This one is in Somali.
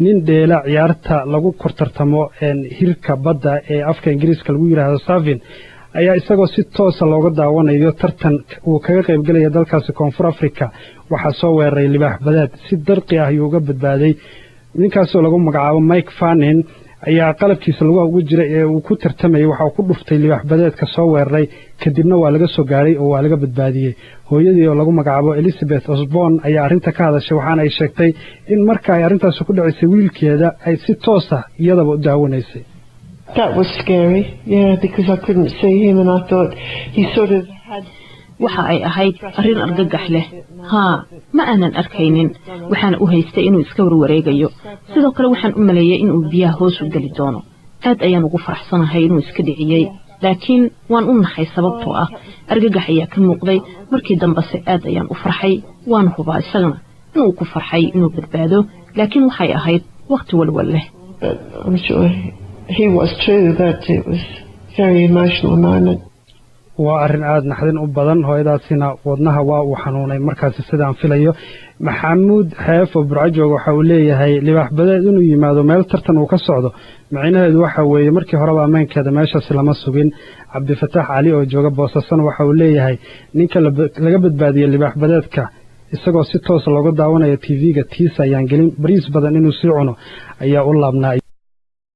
nin dheela ciyaarta lagu kortartamo hirka badda ee afka Ingiriiska lagu yiraahdo Savin ayaa isagoo si toos ah looga daawanayo tartan uu kaga qayb galay dalkaasi Koonfur Afrika waxa soo weeraray libaax badeed si darqi ah ayuu uga badbaaday ninkaas oo lagu magacaabo Mike Fannin ayaa qalabkiisa lagu ugu jiray ee uu ku tartamay waxa uu ku dhuftay libaax badeedka soo weeraray kadibna waa laga soo gaaray oo waa laga badbaadiyay hooyadii oo lagu magacaabo Elizabeth Osborne ayaa arinta ka hadashay waxaana ay sheegtay in marka ay arintaas ku dhacisay wiilkeeda ay si toos ah iyadaba u daawanaysay. That was scary, yeah, because I couldn't see him and I thought he sort of had waxa ay ahayd arin argagax leh ma aanan arkaynin waxaan u haystay inuu iska wareegayo sidoo kale waxaan u maleeyay inuu biyaha hoos u gali doono aad ayaan ugu faraxsanahay inuu iska dhiciyay laakiin waan u naxay sababtoo ah argagax ayaa ka muuqday markii dambe aad ayaan u farxay waan hubaa isagana inuu ku farxay inuu badbaado laakiin waxay ahayd waqti walwal leh. I'm sure he was too, but it was very emotional moment. waa arin aad naxdin u badan hooyadaasina wadnaha waa uu xanuunay markaas sidaan filayo. Maxamuud Xeef oo Burcajoog waxa uu leeyahay libaax badeed inuu yimaado meel tartan uu ka socdo macnaheedu waxa weeye markii horeba ammaankeeda meeshaas lama sugin. Cabdifataax Cali oo jooga Boosaasan waxa uu leeyahay ninka laga badbaadiyay libaax badeedka isagoo si toos looga daawanayo TV-ga tiisa ayaan gelin bariis badan inuu sii cuno ayaa u laabnaa.